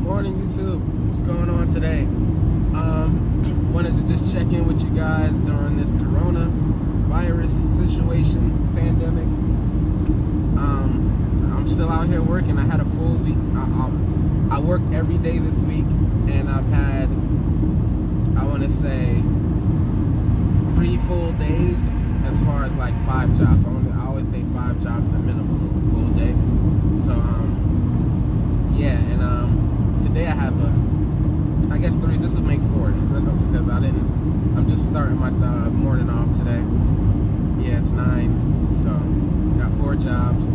Morning, YouTube. What's going on today? Wanted to just check in with you guys during this coronavirus situation, pandemic. I'm still out here working. I had a full week. I worked every day this week, and I've had, I want to say, 3 full days as far as like 5 jobs. I always say 5 jobs the minimum of a full day. So, yeah, and today I have I guess 3. This will make 4 because I'm just starting my morning off today. Yeah, it's 9, so got 4 jobs.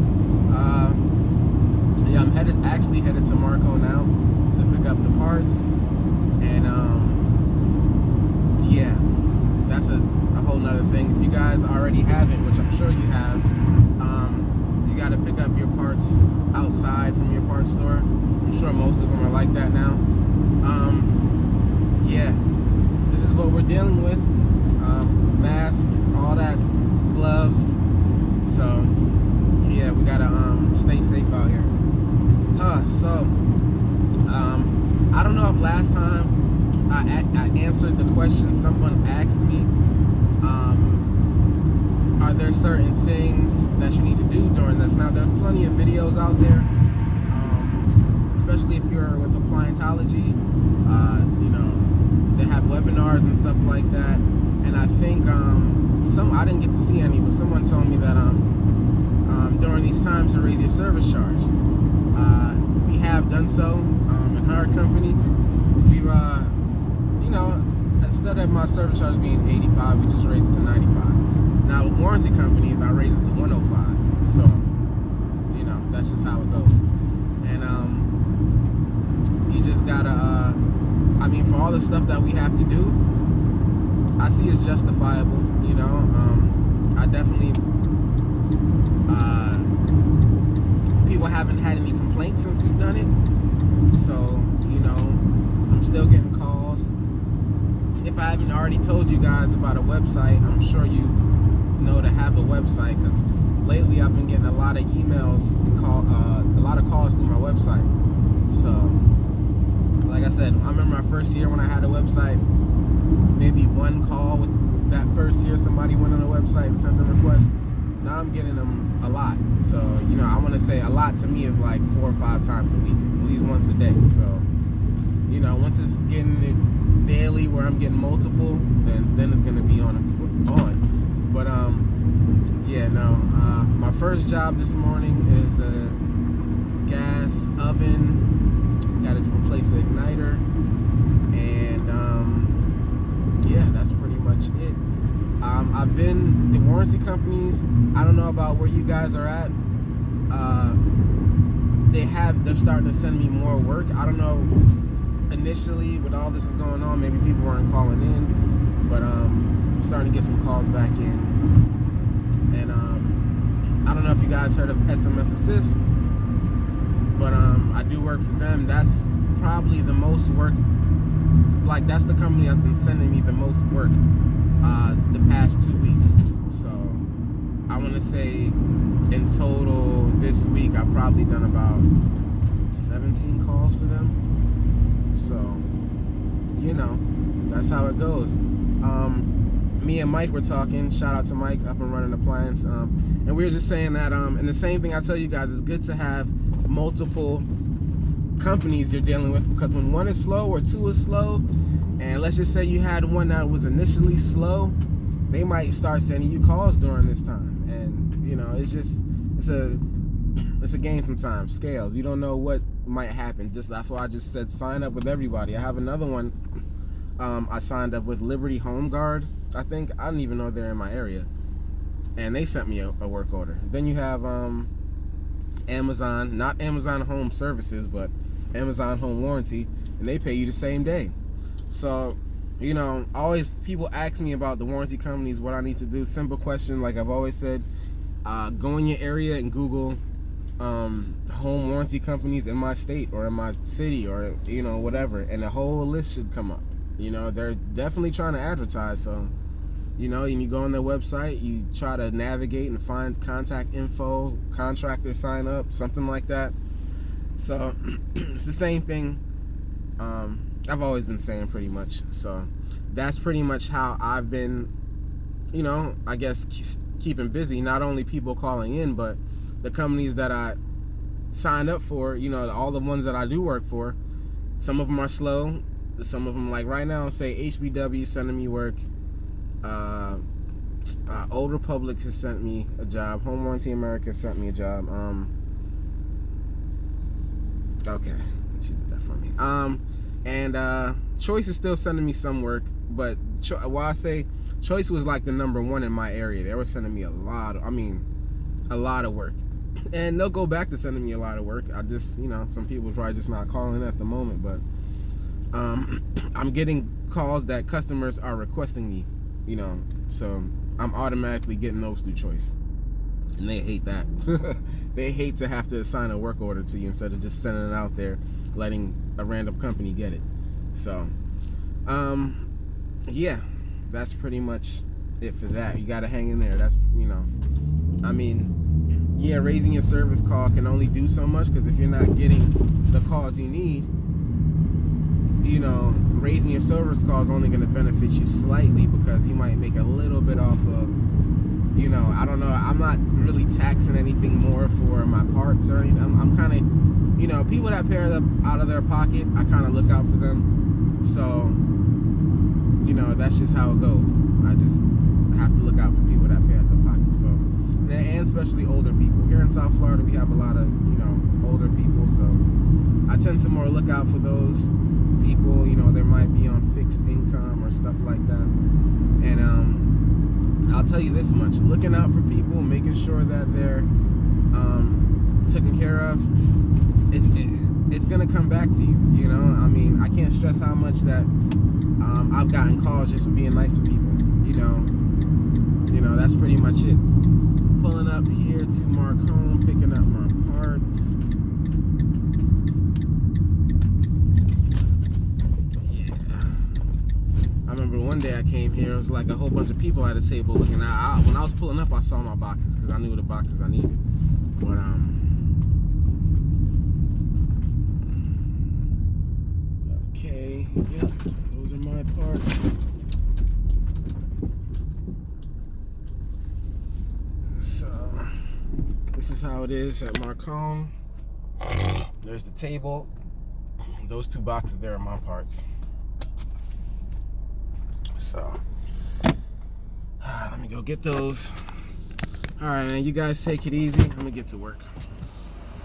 Yeah, I'm actually headed to Marco now to pick up the parts, and yeah, that's a whole nother thing. If you guys already have it, which I'm sure you have, you got to pick up your parts outside from your parts store. I'm sure most of them are like that now. Yeah, this is what we're dealing with. Masks, all that, gloves. So, yeah, we gotta stay safe out here. So, I don't know if last time I answered the question someone asked me. Are there certain things that you need to do during this? Now, there's plenty of videos out there, especially if you're with Appliantology. You know, they have webinars and stuff like that. And I think I didn't get to see any, but someone told me that during these times to raise your service charge. We have done so in our company. We you know, instead of my service charge being 85, we just raised it to 95. Now with warranty companies, I raise it to 105. So, you know, that's just how it goes. And you just gotta I mean, for all the stuff that we have to do, I see it's justifiable, you know. I definitely people haven't had any complaints since we've done it. So, you know, I'm still getting calls. If I haven't already told you guys about a website, I'm sure you know to have a website, because lately I've been getting a lot of emails and a lot of calls through my website. So, like I said, I remember my first year when I had a website, maybe 1 call with that first year somebody went on the website and sent a request. Now I'm getting them a lot. So, you know, I want to say a lot to me is like 4 or 5 times a week, at least once a day. So, you know, once it's getting it daily where I'm getting multiple, then it's gonna be on. But yeah, no. My first job this morning is a gas oven. Got to replace the igniter, and yeah, that's pretty much it. I've been the warranty companies. I don't know about where you guys are at. They're starting to send me more work. I don't know. Initially, with all this is going on, maybe people weren't calling in, but I'm starting to get some calls back in. And I don't know if you guys heard of SMS Assist, but I do work for them. That's probably the most work. Like, that's the company that's been sending me the most work the past 2 weeks. So I want to say in total this week I've probably done about 17 calls for them. So, you know, that's how it goes. Me and Mike were talking. Shout out to Mike, Up and Running Appliance. And we were just saying that, and the same thing I tell you guys, it's good to have multiple companies you're dealing with, because when one is slow or 2 is slow, and let's just say you had one that was initially slow, they might start sending you calls during this time. And, you know, it's a game sometimes. Scales. You don't know what might happen. That's why I just said sign up with everybody. I have another one. I signed up with Liberty Home Guard. I don't even know they're in my area, and they sent me a work order. Then you have Amazon, not Amazon Home Services, but Amazon Home Warranty, and they pay you the same day. So, you know, always people ask me about the warranty companies, what I need to do. Simple question, like I've always said, go in your area and Google home warranty companies in my state or in my city, or, you know, whatever, and a whole list should come up. You know, they're definitely trying to advertise. So, you know, you go on their website, you try to navigate and find contact info, contractor sign up, something like that. So it's the same thing I've always been saying pretty much. So that's pretty much how I've been, I guess keeping busy. Not only people calling in, but the companies that I signed up for, all the ones that I do work for. Some of them are slow. Some of them, like right now, say HBW sending me work. Old Republic has sent me a job. Home Warranty America sent me a job. Okay, she did that for me. And Choice is still sending me some work, but while I say Choice was like the #1 in my area, they were sending me a lot of work. And they'll go back to sending me a lot of work. I just, some people are probably just not calling at the moment, but I'm getting calls that customers are requesting me, so I'm automatically getting those through Choice. And they hate that. They hate to have to assign a work order to you instead of just sending it out there, letting a random company get it. So, yeah, that's pretty much it for that. You got to hang in there. That's, yeah, raising your service call can only do so much, because if you're not getting the calls you need, raising your service call is only going to benefit you slightly, because you might make a little bit off of, I don't know. I'm not really taxing anything more for my parts or anything. I'm kind of, people that pay out of their pocket, I kind of look out for them. So, that's just how it goes. I just have to look out for people that pay out of their pocket. So, and especially older people. Here in South Florida, we have a lot of, older people. So I tend to more look out for those people. They might be on fixed income or stuff like that. And I'll tell you this much: looking out for people, making sure that they're taken care of, it's gonna come back to you. I can't stress how much that I've gotten calls just for being nice to people. That's pretty much it. Pulling up here to Marcone, picking up my parts. I remember one day I came here, it was like a whole bunch of people at a table looking at. When I was pulling up, I saw my boxes because I knew the boxes I needed. But okay, yep, those are my parts. So this is how it is at Marcone. There's the table. Those 2 boxes there are my parts. So, let me go get those. All right, man, you guys take it easy. I'm gonna get to work.